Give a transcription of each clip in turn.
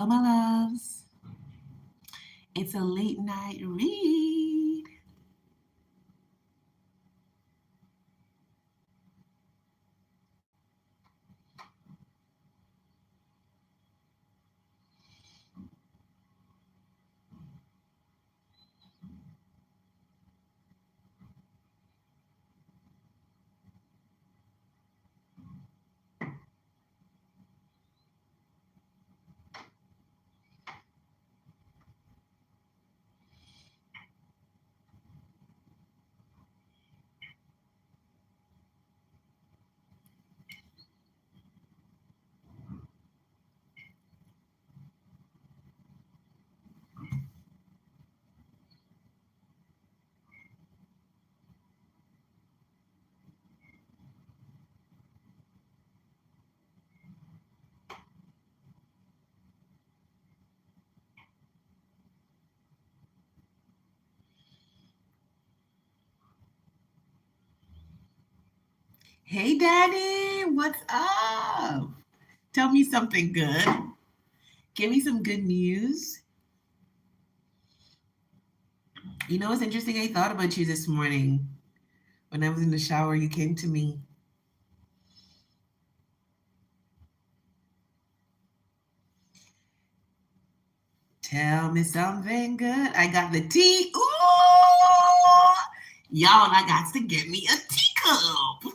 Hello, my loves. It's a late night read. Hey, Daddy, what's up? Tell me something good. Give me some good news. You know what's interesting? I thought about you this morning. When I was in the shower, you came to me. Tell me something good. I got the tea. Ooh! Y'all, I got to get me a teacup.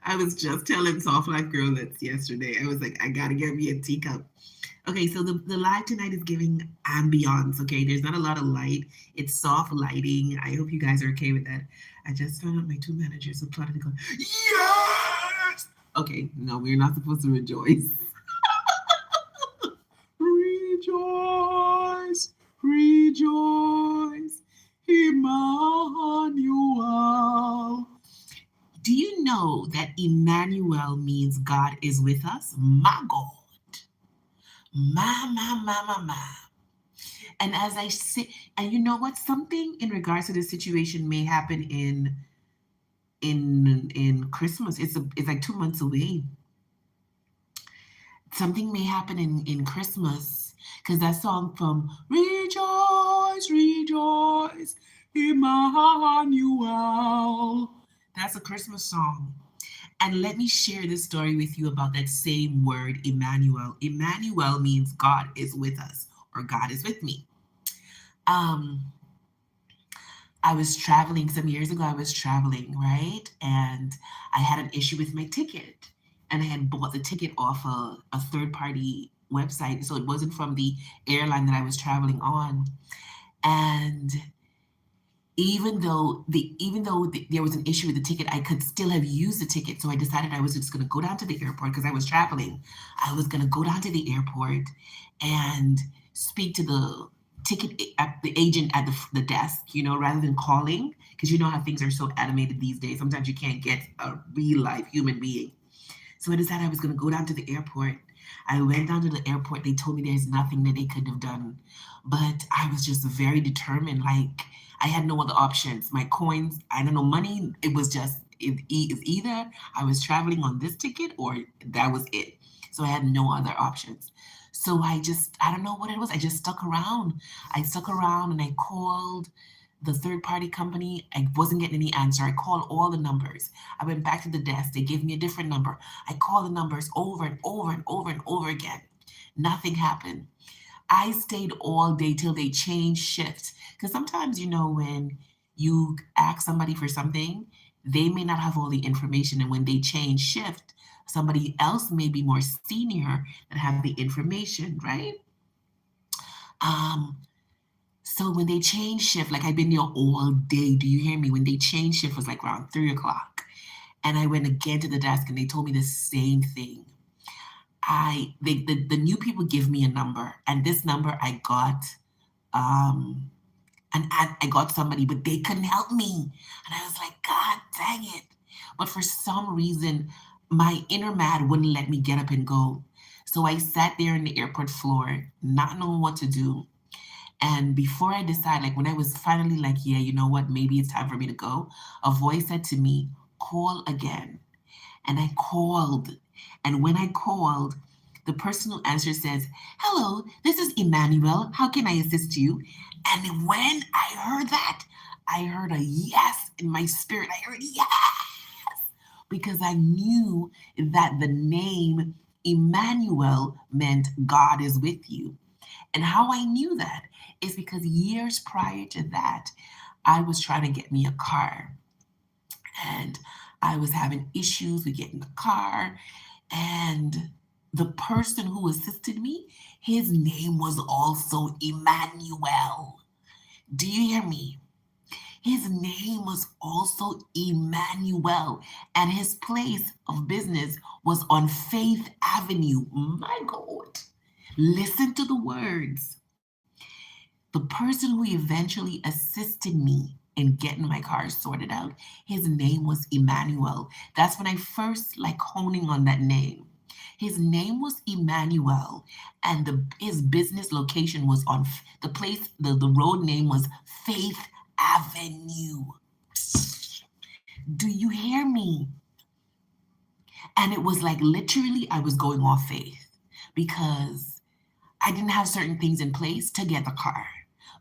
I was just telling Soft Life Girlets yesterday. I was like, I gotta get me a teacup. Okay, so the live tonight is giving ambiance. Okay, there's not a lot of light. It's soft lighting. I hope you guys are okay with that. I just found out my two managers applauded to go, yes! Okay, no, we're not supposed to rejoice. Rejoice, rejoice, Emmanuel. Do you know that Emmanuel means God is with us? My God. My. And as I sit, and you know what? Something in regards to this situation may happen in Christmas. It's like 2 months away. Something may happen in Christmas because that song from Rejoice, Rejoice, Emmanuel. That's a Christmas song. And let me share this story with you about that same word, Emmanuel. Emmanuel means God is with us or God is with me. Um, I was traveling some years ago. I was traveling, right? And I had an issue with my ticket. And I had bought the ticket off a third party website. So it wasn't from the airline that I was traveling on. And there was an issue with the ticket, I could still have used the ticket. So I decided I was just going to go down to the airport because I was traveling. I was going to go down to the airport and speak to the agent at the desk, rather than calling, because you know how things are so animated these days. Sometimes you can't get a real life human being. So I decided I was going to go down to the airport. I went down to the airport. They told me there's nothing that they could have done. But I was just very determined. Like, I had no other options. My coins, I don't know, money, it was just, it's either I was traveling on this ticket or that was it. So I had no other options. So I don't know what it was. I just stuck around. I stuck around and I called the third party company. I wasn't getting any answer. I called all the numbers. I went back to the desk. They gave me a different number. I called the numbers over and over and over and over again. Nothing happened. I stayed all day till they changed shifts. Because sometimes, when you ask somebody for something, they may not have all the information. And when they change shift, somebody else may be more senior that have the information, right? Um, so when they changed shift, like I've been there all day. Do you hear me? When they changed shift was like around 3 o'clock. And I went again to the desk and they told me the same thing. The new people give me a number, and this number I got um I got somebody, but they couldn't help me. And I was like, God dang it. But for some reason, my inner mad wouldn't let me get up and go. So I sat there in the airport floor, not knowing what to do. And before I decide, like when I was finally like, yeah, you know what, maybe it's time for me to go, a voice said to me, call again. And I called. And when I called, The person who answers says, "Hello, this is Emmanuel. How can I assist you?" And when I heard that, I heard a yes in my spirit. I heard yes because I knew that the name Emmanuel meant God is with you. And how I knew that is because years prior to that, I was trying to get me a car and I was having issues with getting the car. And the person who assisted me, his name was also Emmanuel. Do you hear me? His name was also Emmanuel, and his place of business was on Faith Avenue. My God. Listen to the words. The person who eventually assisted me in getting my car sorted out, his name was Emmanuel. That's when I first like honing on that name. His name was Emmanuel, and his business location was on the place. The road name was Faith Avenue. Do you hear me? And it was like literally I was going off faith because I didn't have certain things in place to get the car,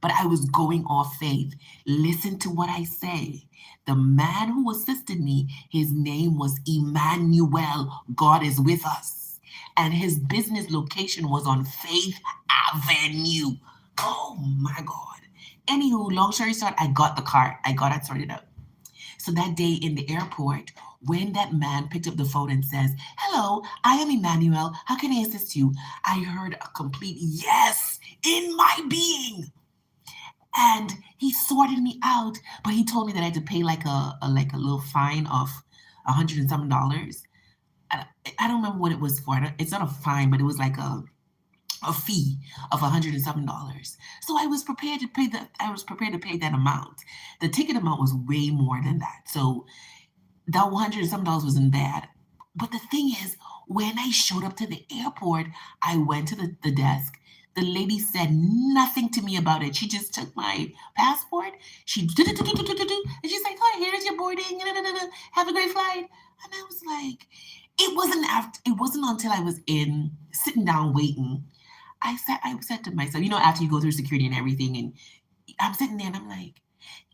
but I was going off faith. Listen to what I say. The man who assisted me, his name was Emmanuel. God is with us. And his business location was on Faith Avenue. Oh my God. Anywho, long story short, I got the car. I got it sorted out. So that day in the airport, when that man picked up the phone and says, "Hello, I am Emmanuel. How can I assist you?" I heard a complete yes in my being. And he sorted me out, but he told me that I had to pay like a little fine of $100 and some. I, I don't remember what it was for. It's not a fine, but it was like a fee of $100 and some. So I was prepared to pay that amount. The ticket amount was way more than that. So that $100 and some wasn't bad. But the thing is, when I showed up to the airport, I went to the desk. The lady said nothing to me about it. She just took my passport. And she's like, "Oh, here's your boarding. Have a great flight." And I was like, it wasn't until I was in sitting down waiting. I said to myself, after you go through security and everything, and I'm sitting there and I'm like,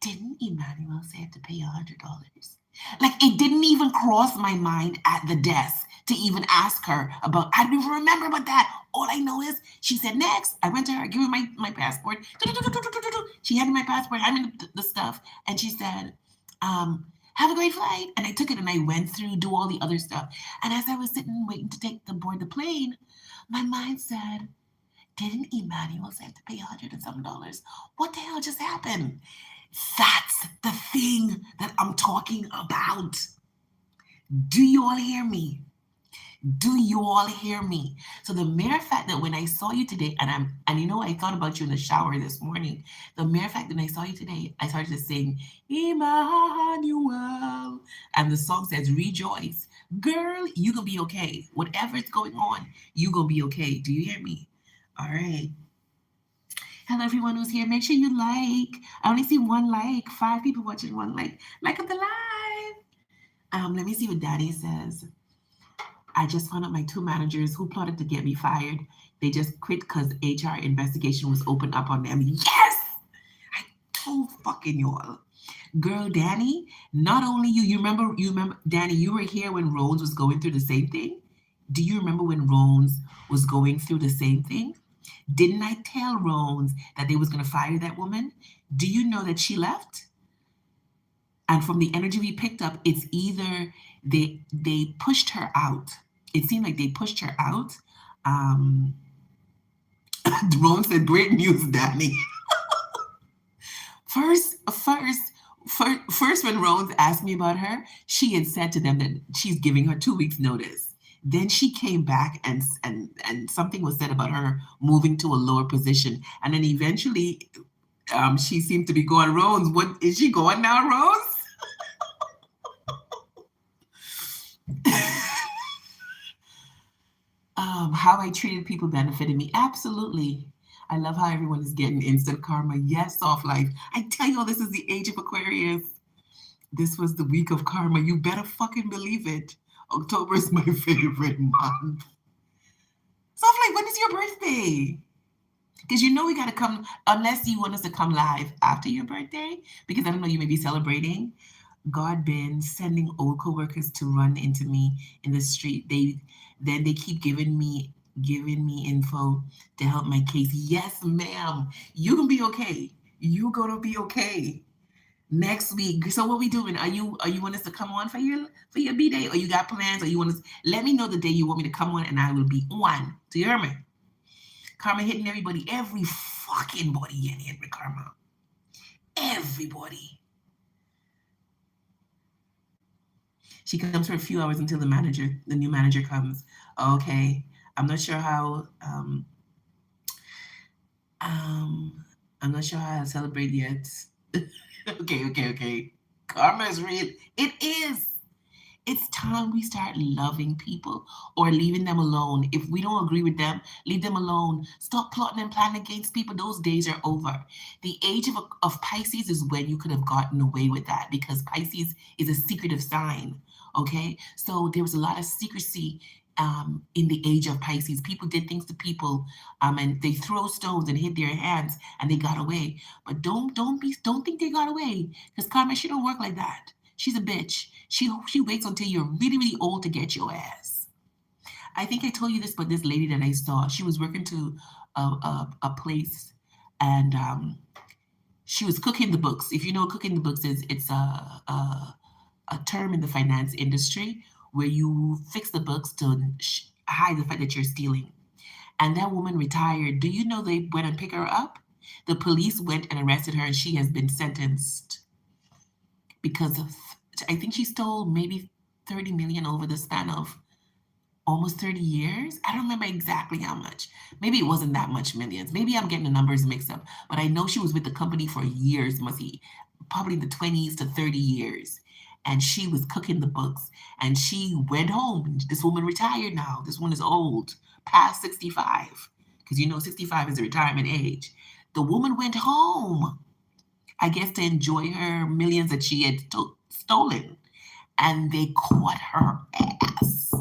didn't Emmanuel say I had to pay $100? Like it didn't even cross my mind at the desk to even ask her about. I don't even remember about that. All I know is she said next. I went to her, I gave her my passport. She handed my passport, handed me the stuff, and she said, "Have a great flight." And I took it and I went through, do all the other stuff. And as I was sitting waiting to take the board the plane, my mind said, didn't Emmanuel say I have to pay $100 and some? What the hell just happened? That's the thing that I'm talking about. Do you all hear me? Do you all hear me? So the mere fact that when I saw you today, I thought about you in the shower this morning. The mere fact that I saw you today, I started to sing Emmanuel, and the song says rejoice. Girl, you gonna be okay. Whatever is going on, you gonna be okay. Do you hear me? All right. Hello, everyone who's here. Make sure you like. I only see one like. 5 people watching, one like. Like up the live. Let me see what Daddy says. I just found out my two managers who plotted to get me fired. They just quit because HR investigation was opened up on them. Yes! I told fucking y'all. Girl, Danny, not only you remember, Danny, you were here when Rose was going through the same thing? Do you remember when Rose was going through the same thing? Didn't I tell Rose that they was gonna fire that woman? Do you know that she left? And from the energy we picked up, it's either they pushed her out. It seemed like they pushed her out. Um, Rose said, "Great news, Danny." First, first, when Rose asked me about her, she had said to them that she's giving her 2 weeks notice. Then she came back and something was said about her moving to a lower position, and then eventually, she seemed to be going. Rose, what is she going now, Rose? How I treated people benefited me. Absolutely. I love how everyone is getting instant karma. Yes, soft life. I tell you, this is the age of Aquarius. This was the week of karma. You better fucking believe it. October is my favorite month. So I'm like, when is your birthday? Because you know we gotta come unless you want us to come live after your birthday. Because I don't know, you may be celebrating. God been sending old coworkers to run into me in the street. They keep giving me info to help my case. Yes, ma'am. You can be okay. You gonna be okay next week. So what we doing? Are you want us to come on for your B day, or you got plans, or you want us? Let me know the day you want me to come on, and I will be on. Do you hear me? Karma hitting everybody, every fucking body getting hit with karma. Everybody. She comes for a few hours until the new manager comes. Okay, I'm not sure how. Um, I'm not sure how I'll celebrate yet. Okay. Karma is real. It is. It's time we start loving people or leaving them alone. If we don't agree with them, leave them alone. Stop plotting and planning against people. Those days are over. The age of Pisces is when you could have gotten away with that because Pisces is a secretive sign. Okay? So there was a lot of secrecy in the age of Pisces. People did things to people and they throw stones and hit their hands and they got away. But don't think they got away because Karma, she don't work like that. She's a bitch. She waits until you're really, really old to get your ass. I think I told you this, but this lady that I saw, she was working to a place, and she was cooking the books. If you know, cooking the books is it's a term in the finance industry where you fix the books to hide the fact that you're stealing. And that woman retired. Do you know they went and picked her up? The police went and arrested her, and she has been sentenced because of, I think she stole maybe 30 million over the span of almost 30 years. I don't remember exactly how much. Maybe it wasn't that much millions. Maybe I'm getting the numbers mixed up. But I know she was with the company for years, must be probably the 20s to 30 years. And she was cooking the books and she went home. This woman retired now. This one is old, past 65. Because you know 65 is the retirement age. The woman went home, I guess, to enjoy her millions that she had stolen. And they caught her ass.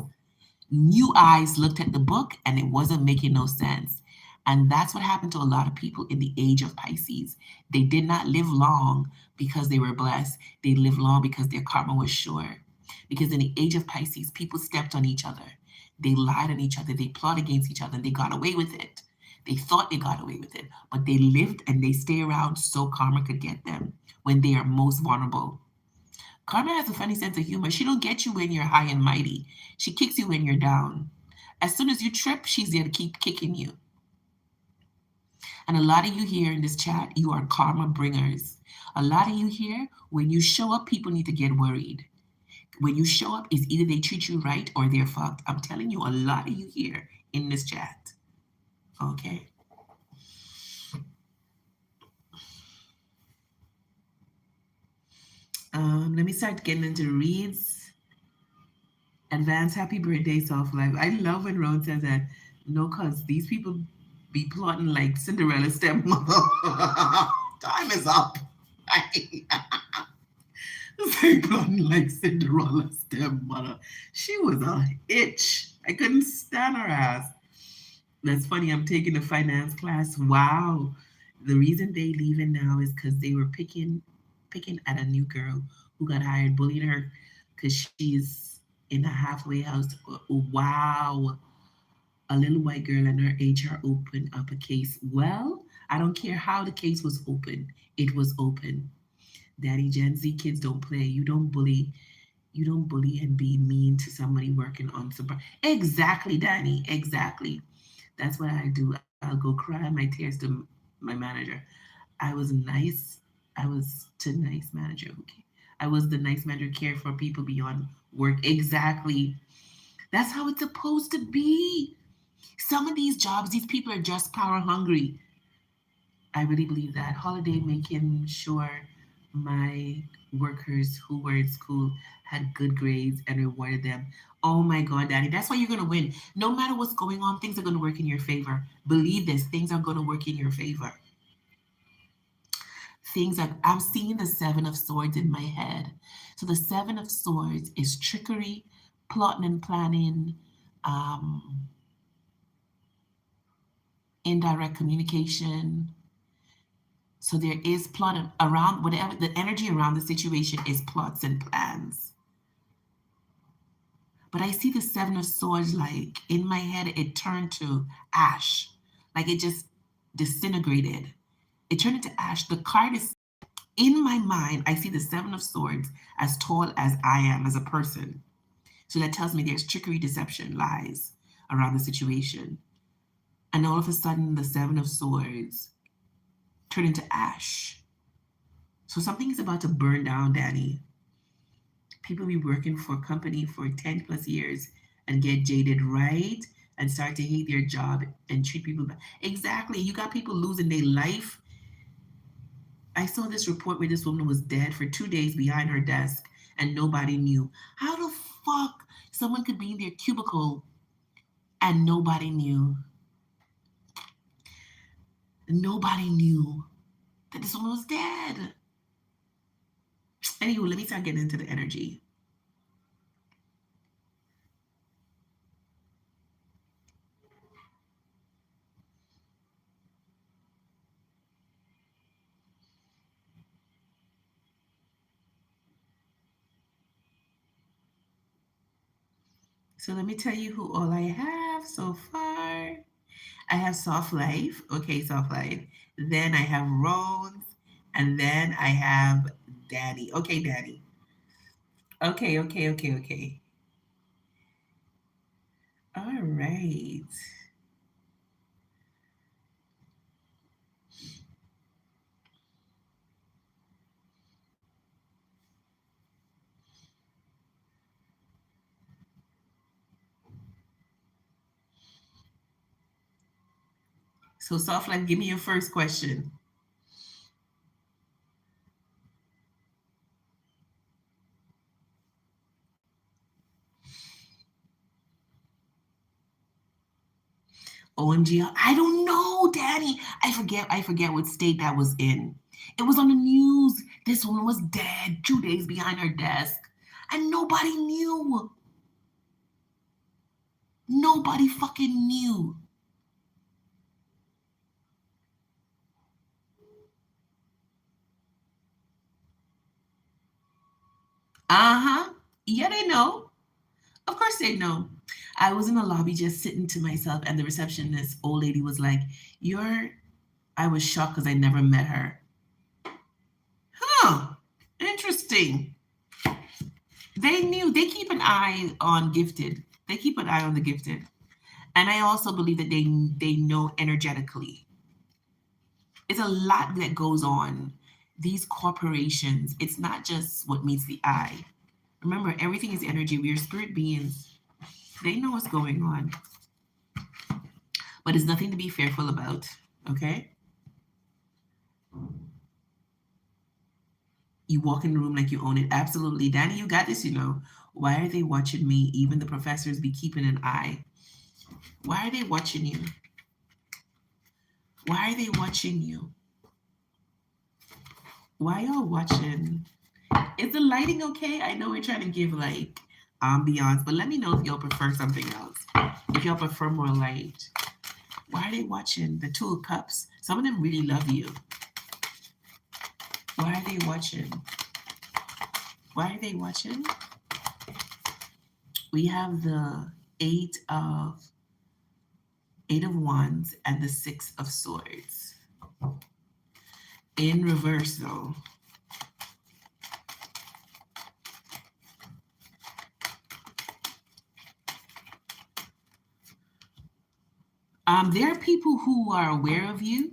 New eyes looked at the book and it wasn't making no sense. And that's what happened to a lot of people in the age of Pisces. They did not live long because they were blessed. They lived long because their karma was sure. Because in the age of Pisces, people stepped on each other. They lied on each other. They plotted against each other and they got away with it. They thought they got away with it, but they lived and they stay around so karma could get them when they are most vulnerable. Karma has a funny sense of humor. She don't get you when you're high and mighty. She kicks you when you're down. As soon as you trip, she's there to keep kicking you. And a lot of you here in this chat, you are karma bringers. A lot of you here, when you show up, people need to get worried. When you show up, it's either they treat you right or they're fucked. I'm telling you, a lot of you here in this chat. Okay. Let me start getting into reads. Advance happy birthday, soft life. I love when Ron says that. No, cause these people be plotting like Cinderella stepmother. Time is up. They plotting like Cinderella stepmother. She was a itch. I couldn't stand her ass. That's funny. I'm taking a finance class. Wow. The reason they leaving now is because they were picking at a new girl who got hired, bullying her because she's in a halfway house. Wow. A little white girl and her HR opened up a case. Well, I don't care how the case was open. It was open. Daddy, Gen Z kids don't play. You don't bully. You don't bully and be mean to somebody working on some. Exactly, Danny. Exactly. That's what I do. I'll go cry my tears to my manager. I was nice. I was the nice manager. Okay. I was the nice manager, care for people beyond work. Exactly. That's how it's supposed to be. Some of these jobs, these people are just power hungry. I really believe that. Holiday making sure my workers who were in school had good grades and rewarded them. Oh my God, Daddy, that's why you're going to win. No matter what's going on, things are going to work in your favor. Believe this, things are going to work in your favor. Things like I'm seeing the Seven of Swords in my head. So the Seven of Swords is trickery, plotting and planning, um, indirect communication. So there is plot around whatever the energy around the situation is plots and plans. But I see the Seven of Swords like in my head, it turned to ash. Like it just disintegrated. It turned into ash. The card is in my mind, I see the Seven of Swords as tall as I am as a person. So that tells me there's trickery, deception, lies around the situation. And all of a sudden, the Seven of Swords turn into ash. So something is about to burn down, Danny. People be working for a company for 10 plus years and get jaded, right? And start to hate their job and treat people bad. Exactly. You got people losing their life. I saw this report where this woman was dead for 2 days behind her desk and nobody knew. How the fuck someone could be in their cubicle and nobody knew? Nobody knew that this woman was dead. Anywho, let me start getting into the energy. So let me tell you who all I have so far. I have Soft Life. Okay, Soft Life. Then I have Rose. And then I have Daddy. Okay, Daddy. Okay. All right. So, Soft Life, give me your first question. OMG, I don't know, Daddy. I forget what state that was in. It was on the news. This woman was dead 2 days behind her desk. And nobody knew. Nobody fucking knew. Uh-huh. Yeah, they know. Of course they know. I was in the lobby just sitting to myself, and the receptionist, old lady, was like, You're. I was shocked because I never met her. Huh. Interesting. They knew. They keep an eye on gifted. They keep an eye on the gifted. And I also believe that they know energetically. It's a lot that goes on. These corporations, it's not just what meets the eye. Remember, everything is energy. We are spirit beings. They know what's going on, but it's nothing to be fearful about. Okay? You walk in the room like you own it. Absolutely. Danny, you got this, you know. Why are they watching me? Even the professors be keeping an eye. Why are they watching you? Why are they watching you? Why y'all watching? Is the lighting okay? I know we're trying to give like ambiance, but let me know if y'all prefer something else. If y'all prefer more light. Why are they watching the Two of Cups? Some of them really love you. Why are they watching? Why are they watching? We have the Eight of Wands and the Six of Swords. In reverse though. There are people who are aware of you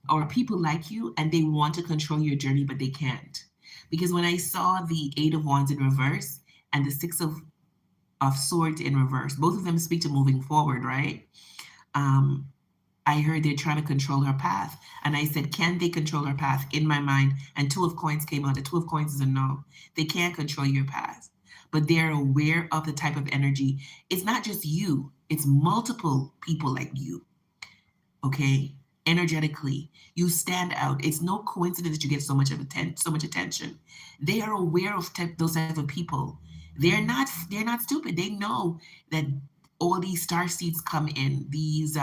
or people like you and they want to control your journey, but they can't. Because when I saw the Eight of Wands in reverse and the of Swords in reverse, both of them speak to moving forward, right? Um, I heard they're trying to control her path. And I said, can they control her path in my mind? And Two of Coins came out. The Two of Coins is a no. They can't control your path, but they're aware of the type of energy. It's not just you, it's multiple people like you, okay? Energetically, you stand out. It's no coincidence that you get so much attention. They are aware of those type of people. They're not stupid. They know that all these star seeds come in, these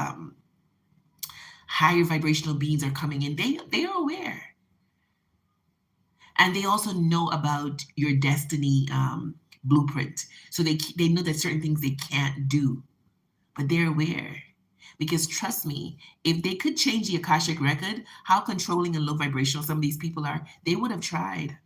higher vibrational beings are coming in. They are aware, and they also know about your destiny blueprint. So they know that certain things they can't do, but they're aware. Because trust me, if they could change the Akashic record, how controlling and low vibrational some of these people are, they would have tried.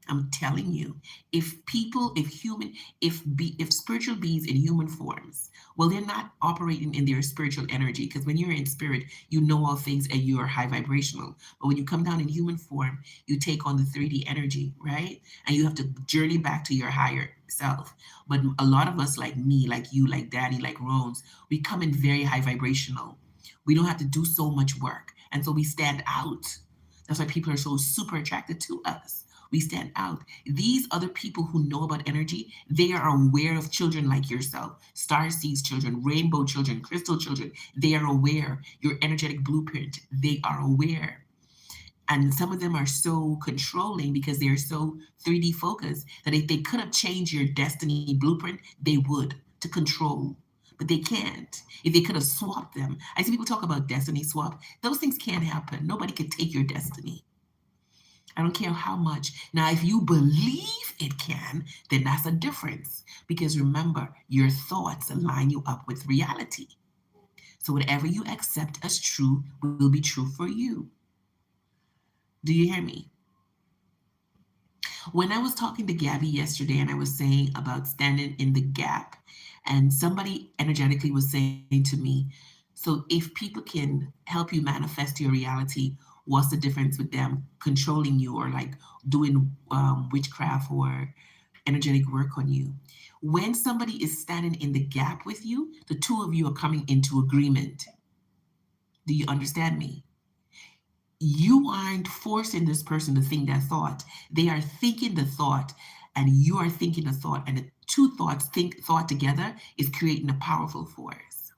I'm telling you, if people, if human, if spiritual beings in human forms, well, they're not operating in their spiritual energy, because when you're in spirit, you know all things and you are high vibrational. But when you come down in human form, you take on the 3D energy, right? And you have to journey back to your higher self. But a lot of us, like me, like you, like Danny, like Rose, we come in very high vibrational. We don't have to do so much work. And so we stand out. That's why people are so super attracted to us. We stand out. These other people who know about energy, they are aware of children like yourself, star seeds children, rainbow children, crystal children. They are aware. Your energetic blueprint, they are aware. And some of them are so controlling because they're so 3D focused that if they could have changed your destiny blueprint, they would to control. But they can't. If they could have swapped them. I see people talk about destiny swap. Those things can't happen. Nobody could take your destiny. I don't care how much. Now, if you believe it can, then that's a difference. Because remember, your thoughts align you up with reality. So whatever you accept as true will be true for you. Do you hear me? When I was talking to Gabby yesterday and I was saying about standing in the gap, and somebody energetically was saying to me, so if people can help you manifest your reality, what's the difference with them controlling you or like doing witchcraft or energetic work on you? When somebody is standing in the gap with you, the two of you are coming into agreement. Do you understand me? You aren't forcing this person to think that thought. They are thinking the thought, and you are thinking the thought, and the two thought together is creating a powerful force.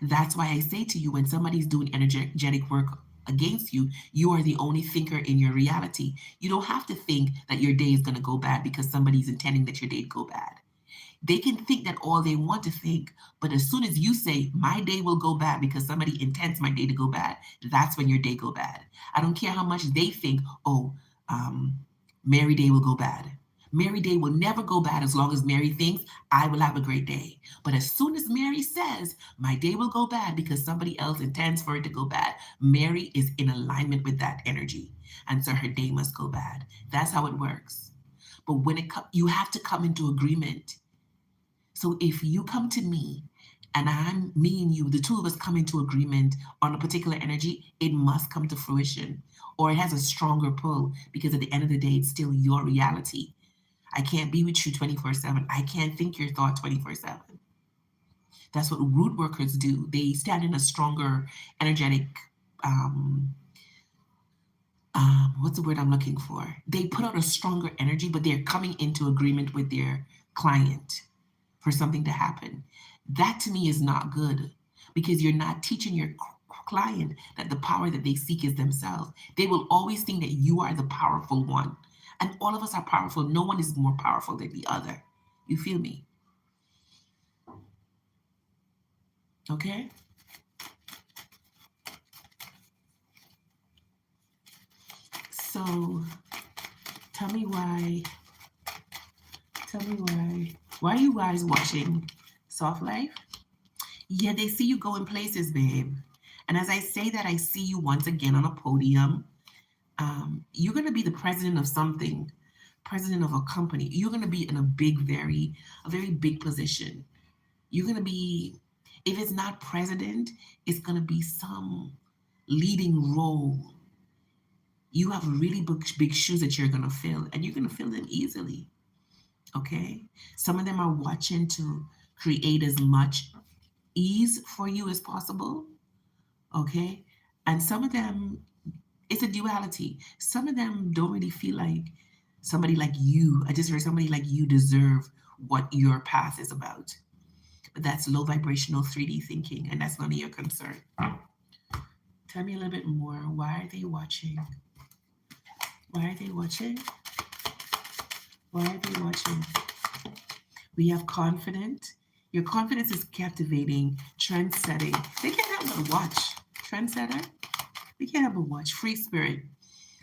That's why I say to you, when somebody's doing energetic work against you, you are the only thinker in your reality. You don't have to think that your day is going to go bad because somebody's intending that your day go bad. They can think that all they want to think, but as soon as you say, my day will go bad because somebody intends my day to go bad, that's when your day go bad. I don't care how much they think, oh, um, Mary Day will go bad. Mary Day will never go bad as long as Mary thinks I will have a great day. But as soon as Mary says my day will go bad because somebody else intends for it to go bad, Mary is in alignment with that energy. And so her day must go bad. That's how it works. But when you have to come into agreement. So if you come to me and me and you, the two of us come into agreement on a particular energy, it must come to fruition or it has a stronger pull because at the end of the day, it's still your reality. I can't be with you 24/7. I can't think your thought 24/7. That's what root workers do. They stand in a stronger energetic, um, what's the word I'm looking for? They put out a stronger energy, but they're coming into agreement with their client for something to happen. That to me is not good because you're not teaching your client that the power that they seek is themselves. They will always think that you are the powerful one. And all of us are powerful. No one is more powerful than the other. You feel me? Okay? So tell me why, why are you guys watching Soft Life? Yeah, they see you going places, babe. And as I say that, I see you once again on a podium. You're going to be the president of something, president of a company. You're going to be in a very big position. You're going to be, if it's not president, it's going to be some leading role. You have really big shoes that you're going to fill, and you're going to fill them easily. Okay? Some of them are watching to create as much ease for you as possible. Okay? And some of them, it's a duality. Some of them don't really feel like somebody like you. I just heard somebody like you deserve what your path is about. But that's low vibrational 3D thinking, and that's none of your concern. Tell me a little bit more. Why are they watching? Why are they watching? Why are they watching? We have confident. Your confidence is captivating, trend setting. They can't help but watch. Trendsetter. We can't help but watch. Free spirit.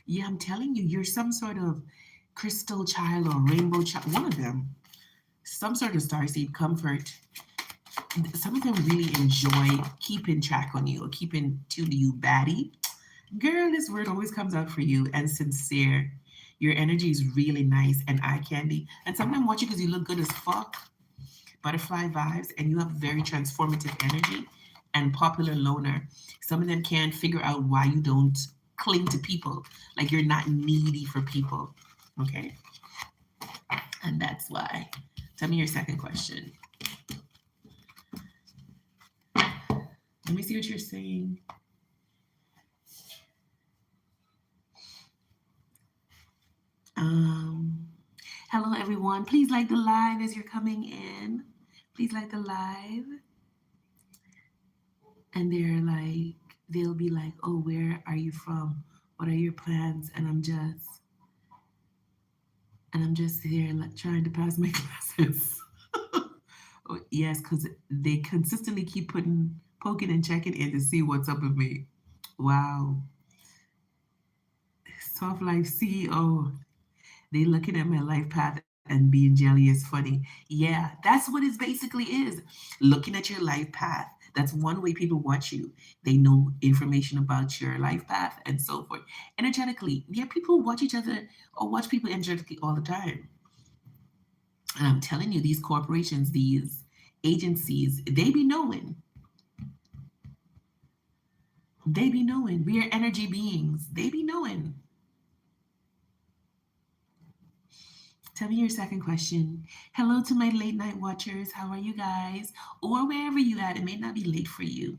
Yeah, I'm telling you, you're some sort of crystal child or rainbow child. One of them. Some sort of starseed comfort. Some of them really enjoy keeping track on you or keeping to you, baddie. Girl, this word always comes out for you and sincere. Your energy is really nice and eye candy. And sometimes watch you because you look good as fuck. Butterfly vibes, and you have very transformative energy and popular loner. Some of them can't figure out why you don't cling to people. Like you're not needy for people. Okay? And that's why. Tell me your second question. Let me see what you're saying. Um, Hello, everyone. Please like the live as you're coming in. Please like the live. And they'll be like, oh, where are you from? What are your plans? And I'm just here like trying to pass my classes. Oh, yes, because they consistently keep poking and checking in to see what's up with me. Wow. Soft Life CEO. They looking at my life path and being jelly is funny. Yeah, that's what it basically is. Looking at your life path. That's one way people watch you. They know information about your life path and so forth. Energetically, yeah, people watch each other or watch people energetically all the time. And I'm telling you, these corporations, these agencies, they be knowing. They be knowing. We are energy beings. They be knowing. Tell me your second question. Hello to my late night watchers. How are you guys? Or wherever you at. It may not be late for you,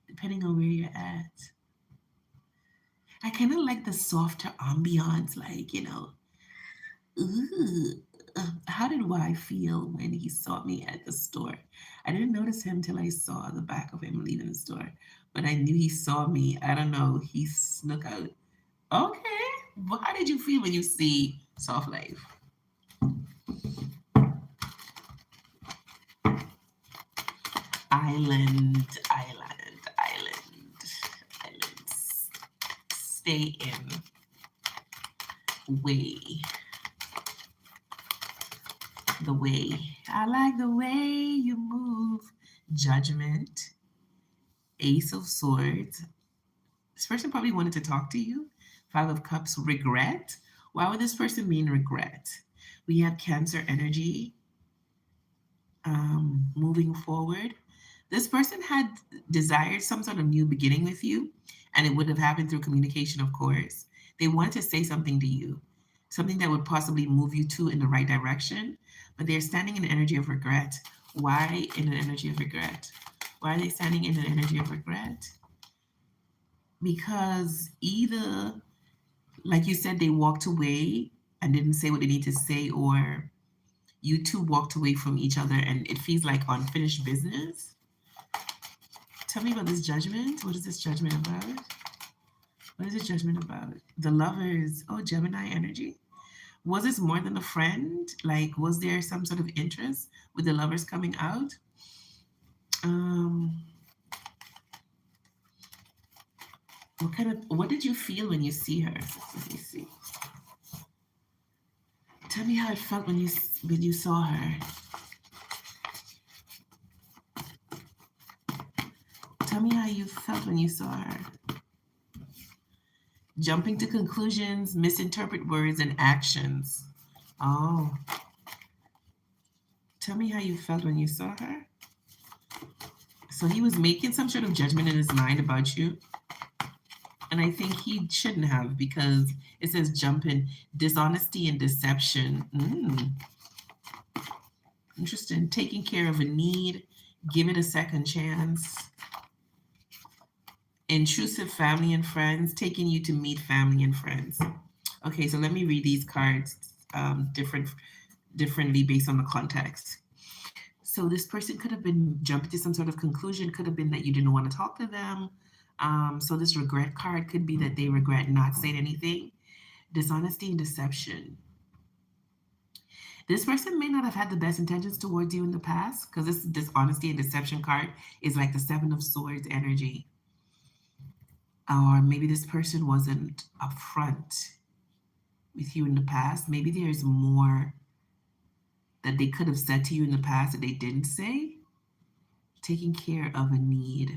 depending on where you're at. I kind of like the softer ambiance, ooh. How did Y feel when he saw me at the store? I didn't notice him till I saw the back of him leaving the store, but I knew he saw me. I don't know. He snuck out. Okay. Well, how did you feel when you see Soft Life? Island, island, island, islands. Stay in. Way. The way. I like the way you move. Judgment. Ace of Swords. This person probably wanted to talk to you. Five of Cups. Regret. Why would this person mean regret? We have Cancer energy. Moving forward. This person had desired some sort of new beginning with you, and it would have happened through communication, of course. They wanted to say something to you, something that would possibly move you in the right direction, but they're standing in the energy of regret. Why in the energy of regret? Why are they standing in the energy of regret? Because either, like you said, they walked away and didn't say what they need to say, or you two walked away from each other and it feels like unfinished business. Tell me about this judgment. What is this judgment about? What is this judgment about? The lovers. Oh, Gemini energy. Was this more than a friend? Like, was there some sort of interest with the lovers coming out? Um, what did you feel when you see her? Let me see. Tell me how it felt when you saw her. Tell me how you felt when you saw her. Jumping to conclusions, misinterpret words and actions. Oh, tell me how you felt when you saw her. So he was making some sort of judgment in his mind about you. And I think he shouldn't have because it says jumping, dishonesty and deception. Interesting. Taking care of a need, give it a second chance. Intrusive family and friends, taking you to meet family and friends. Okay, so let me read these cards differently based on the context. So this person could have been jumping to some sort of conclusion, could have been that you didn't want to talk to them. So this regret card could be that they regret not saying anything. Dishonesty and deception. This person may not have had the best intentions towards you in the past because this dishonesty and deception card is like the Seven of Swords energy. Or maybe this person wasn't upfront with you in the past. Maybe there's more that they could have said to you in the past that they didn't say. Taking care of a need.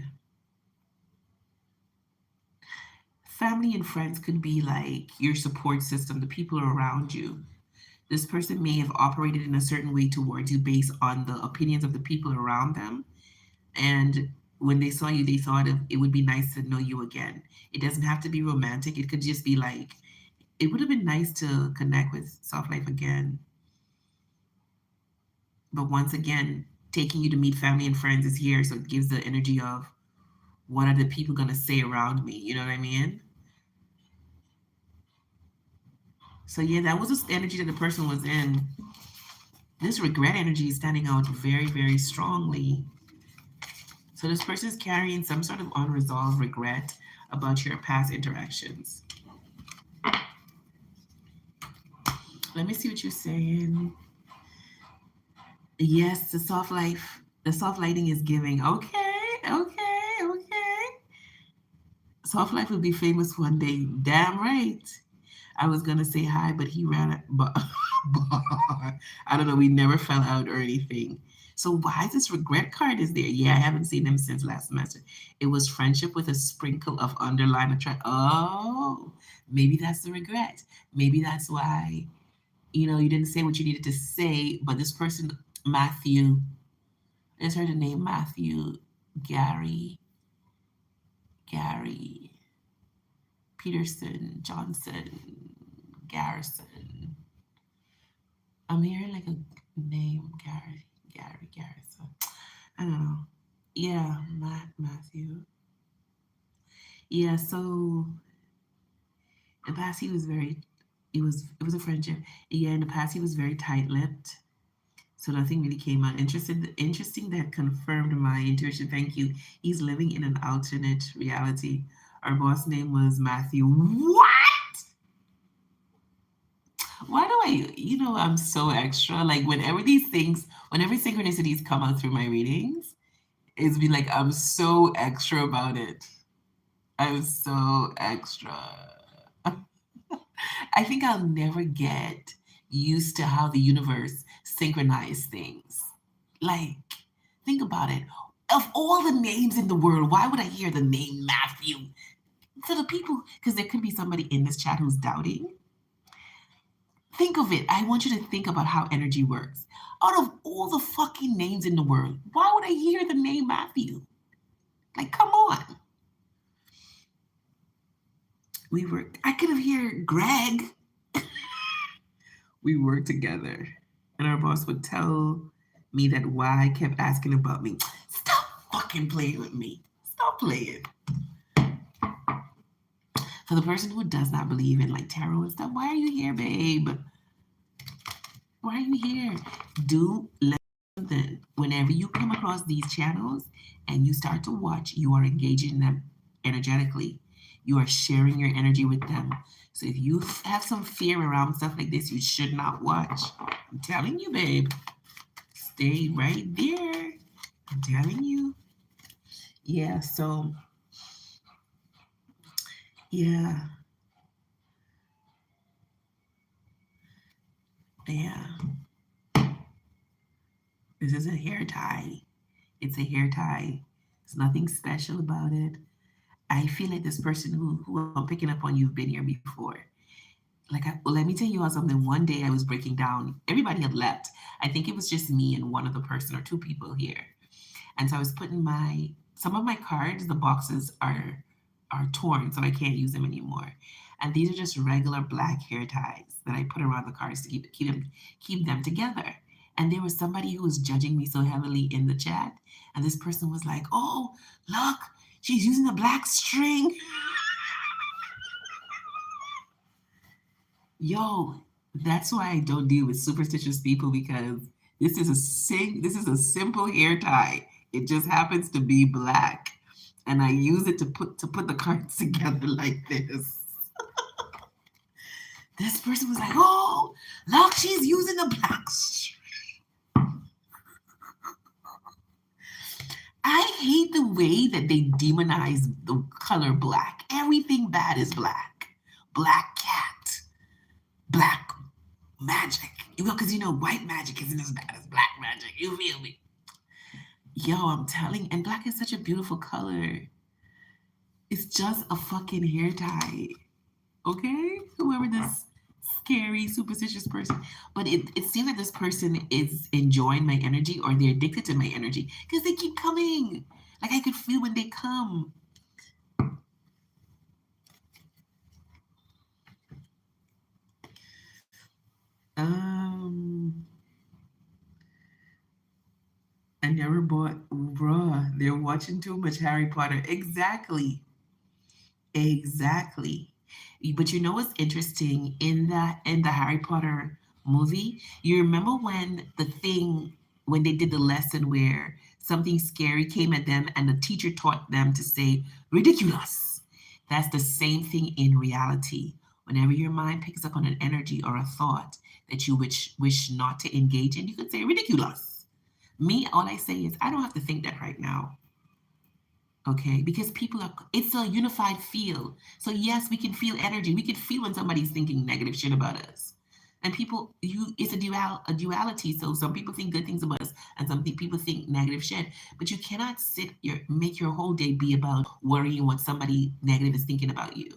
Family and friends could be like your support system, the people around you. This person may have operated in a certain way towards you based on the opinions of the people around them. And when they saw you, they thought of it would be nice to know you again. It doesn't have to be romantic. It could just be like, it would have been nice to connect with Soft Life again. But once again, taking you to meet family and friends is here. So it gives the energy of what are the people going to say around me? You know what I mean? So yeah, that was the energy that the person was in. This regret energy is standing out very, very strongly. So this person is carrying some sort of unresolved regret about your past interactions. Let me see what you're saying. Yes, the soft lighting is giving. Okay, okay, okay. Soft life will be famous one day. Damn right. I was gonna say hi, but he ran. But I don't know. We never fell out or anything. So why this regret card is there? Yeah, I haven't seen him since last semester. It was friendship with a sprinkle of underlying attraction. Oh, maybe that's the regret. Maybe that's why you didn't say what you needed to say. But this person, Matthew, I just heard the name Matthew, Gary, Gary Peterson, Johnson, Garrison. I'm hearing like a name, Garrison. I don't know. Yeah, Matthew. Yeah, so in the past he was very, it was a friendship. Yeah, in the past he was very tight-lipped, so nothing really came out. Interesting that confirmed my intuition. Thank you. He's living in an alternate reality. Our boss name was Matthew. What? Why do I'm so extra. Like whenever synchronicities come out through my readings, it's been like I'm so extra about it. I'm so extra. I think I'll never get used to how the universe synchronizes things. Like, think about it. Of all the names in the world, why would I hear the name Matthew? To the people, because there could be somebody in this chat who's doubting. Think of it. I want you to think about how energy works. Out of all the fucking names in the world, why would I hear the name Matthew? Like, come on. I could have heard Greg. We worked together. And our boss would tell me that why I kept asking about me. Stop fucking playing with me. Stop playing. For the person who does not believe in like tarot and stuff, why are you here, babe? Why are you here? Do let something. Whenever you come across these channels and you start to watch, you are engaging them energetically. You are sharing your energy with them. So if you have some fear around stuff like this, you should not watch. I'm telling you, babe. Stay right there. I'm telling you. Yeah, so yeah. Yeah. This is a hair tie. It's a hair tie. There's nothing special about it. I feel like this person who I'm picking up on, you've been here before. Well, let me tell you all something. One day I was breaking down. Everybody had left. I think it was just me and one other person or two people here. And so I was putting some of my cards. The boxes are torn, so I can't use them anymore. And these are just regular black hair ties that I put around the cards to keep them together. And there was somebody who was judging me so heavily in the chat, and this person was like, "Oh, look, she's using the black string." Yo, that's why I don't deal with superstitious people because this is a simple hair tie. It just happens to be black. And I use it to put the cards together like this. This person was like, "Oh, look, she's using the black string." I hate the way that they demonize the color black. Everything bad is black. Black cat, black magic. You know, because you know, white magic isn't as bad as black magic. You feel me? Yo, I'm telling, and black is such a beautiful color. It's just a fucking hair tie. Okay? Whoever this scary, superstitious person. But it seems like this person is enjoying my energy or they're addicted to my energy because they keep coming. Like I could feel when they come. Um, I never bought, bruh, they're watching too much Harry Potter. Exactly. Exactly. But you know what's interesting in the Harry Potter movie? You remember when they did the lesson where something scary came at them and the teacher taught them to say ridiculous. That's the same thing in reality. Whenever your mind picks up on an energy or a thought that you wish not to engage in, you could say ridiculous. Me, all I say is I don't have to think that right now. Okay, because people are, it's a unified feel. So yes, we can feel energy. We can feel when somebody's thinking negative shit about us. And people, it's a duality. So some people think good things about us, and some people think negative shit. But you cannot make your whole day be about worrying what somebody negative is thinking about you,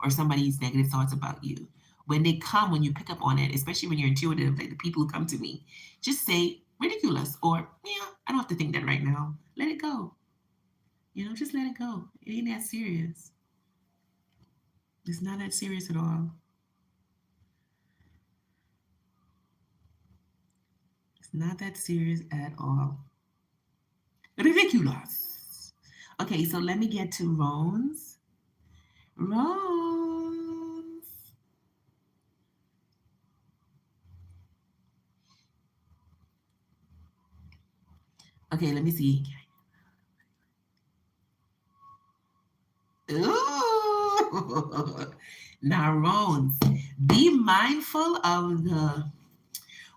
or somebody's negative thoughts about you. When they come, when you pick up on it, especially when you're intuitive, like the people who come to me, just say ridiculous or yeah, I don't have to think that right now. Let it go. You know, just let it go. It ain't that serious. It's not that serious at all. It's not that serious at all. Ridiculous. Okay, so let me get to Rones. Rones. Okay, let me see. Ooh. Now, Rones, be mindful of the.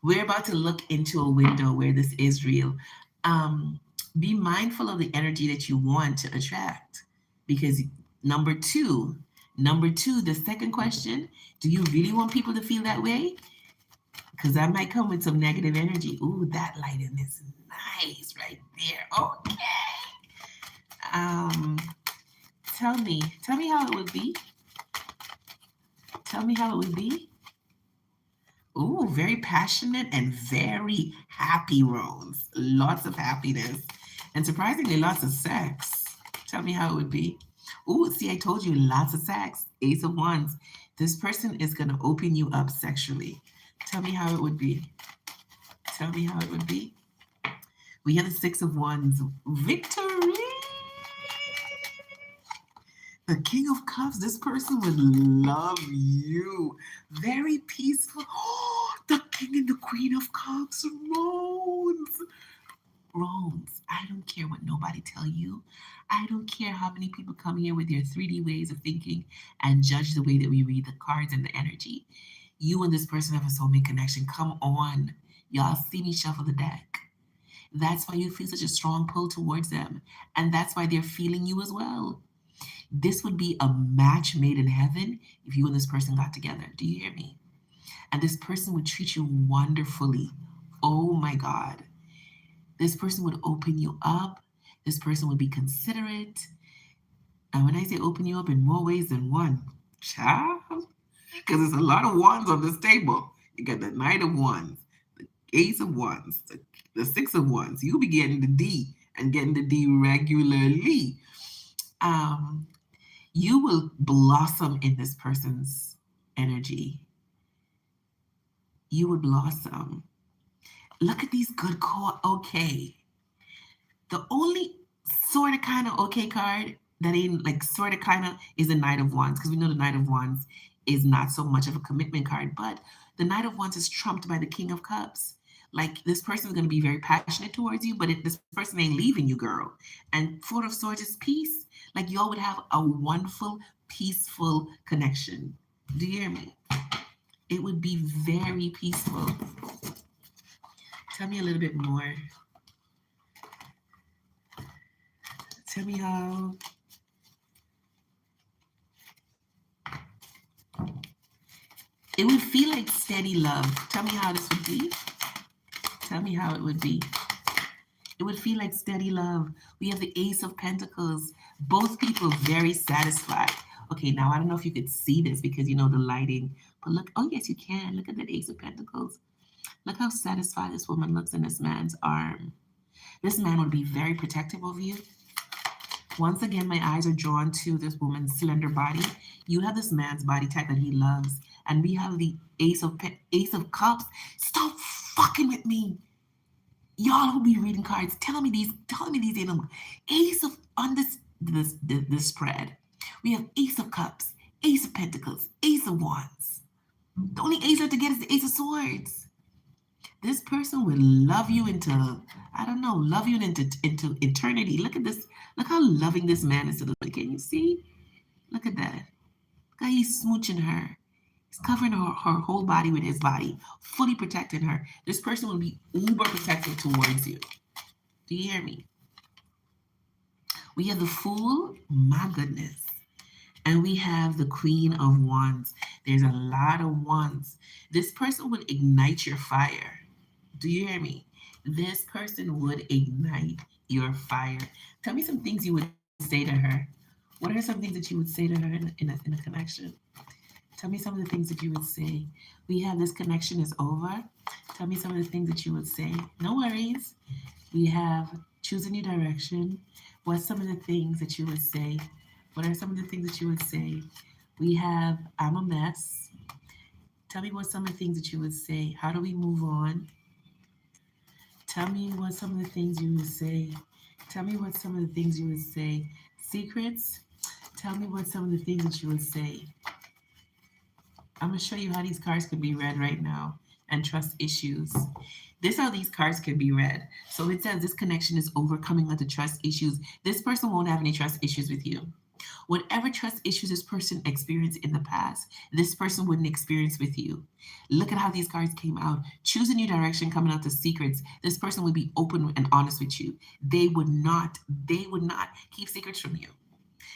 We're about to look into a window where this is real. Um, be mindful of the energy that you want to attract. Because number two, the second question, do you really want people to feel that way? Because that might come with some negative energy. Ooh, that lighting is nice right there. Okay. Um, tell me how it would be. Tell me how it would be. Ooh, very passionate and very happy Rose. Lots of happiness. And surprisingly, lots of sex. Tell me how it would be. Ooh, see, I told you lots of sex. Ace of Wands. This person is going to open you up sexually. Tell me how it would be. Tell me how it would be. We have the Six of Wands. Victory! The King of Cups, this person would love you. Very peaceful. Oh, the King and the Queen of Cups, Rose. Rose, I don't care what nobody tell you. I don't care how many people come here with their 3D ways of thinking and judge the way that we read the cards and the energy. You and this person have a soulmate connection. Come on. Y'all see me shuffle the deck. That's why you feel such a strong pull towards them. And that's why they're feeling you as well. This would be a match made in heaven if you and this person got together. Do you hear me? And this person would treat you wonderfully. Oh my God. This person would open you up. This person would be considerate. And when I say open you up in more ways than one, child, because there's a lot of wands on this table. You got the Knight of Wands, the Ace of Wands, the Six of Wands. You'll be getting the D and getting the D regularly. Um, you will blossom in this person's energy. You would blossom. Look at these good call. Okay. The only sort of kind of okay card that ain't like sort of kind of is the Knight of Wands because we know the Knight of Wands is not so much of a commitment card, but the Knight of Wands is trumped by the King of Cups. Like this person is going to be very passionate towards you, but this person ain't leaving you, girl. And Four of Swords is peace. Like y'all would have a wonderful, peaceful connection. Do you hear me? It would be very peaceful. Tell me a little bit more. Tell me how. It would feel like steady love. Tell me how this would be. Tell me how it would be. It would feel like steady love. We have the Ace of Pentacles. Both people very satisfied. Okay, now I don't know if you could see this because you know the lighting, but look. Oh yes, you can. Look at that Ace of Pentacles. Look how satisfied this woman looks in this man's arm. This man would be very protective of you. Once again, my eyes are drawn to this woman's slender body. You have this man's body type that he loves, and we have the Ace of Cups. Stop fucking with me, y'all who be reading cards. Telling me these ain't no Ace of on this spread. We have Ace of Cups, Ace of Pentacles, Ace of Wands. The only ace left to get is the Ace of Swords. This person will love you into, I don't know, love you into eternity. Look at this. Look how loving this man is to the. Can you see? Look at that. Look how he's smooching her. He's covering her whole body with his body, fully protecting her. This person will be uber protective towards you. Do you hear me? We have the Fool. My goodness. And we have the Queen of Wands. There's a lot of wands. This person would ignite your fire. Do you hear me? This person would ignite your fire. Tell me some things you would say to her. What are some things that you would say to her in a connection? Tell me some of the things that you would say. We have this connection is over. Tell me some of the things that you would say. No worries. We have choose a new direction. What's some of the things that you would say? What are some of the things that you would say? We have I'm a mess. Tell me what some of the things that you would say. How do we move on? Tell me what some of the things you would say. Tell me what some of the things you would say. Secrets. Tell me what some of the things that you would say. I'm going to show you how these cards can be read right now. And trust issues. This is how these cards can be read. So it says this connection is overcoming with the trust issues. This person won't have any trust issues with you. Whatever trust issues this person experienced in the past, this person wouldn't experience with you. Look at how these cards came out. Choose a new direction coming out to secrets. This person would be open and honest with you. They would not keep secrets from you.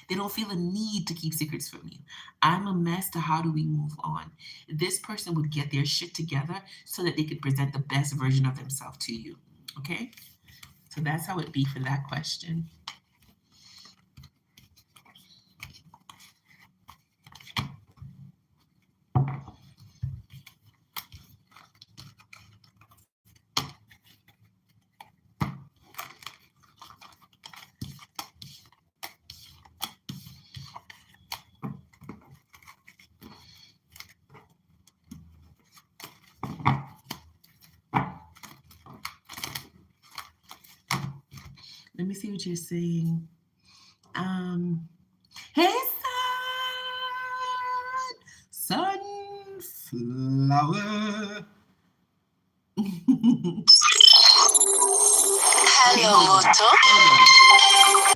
They don't feel a need to keep secrets from you. I'm a mess to how do we move on? This person would get their shit together so that they could present the best version of themselves to you. Okay? So that's how it be for that question. Let me see what you're saying. Um, hey, sunflower. Okay, Hello, hold on. Moto. Hold on.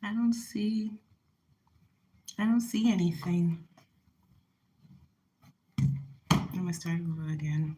I don't see I don't see anything. I'm gonna start over again.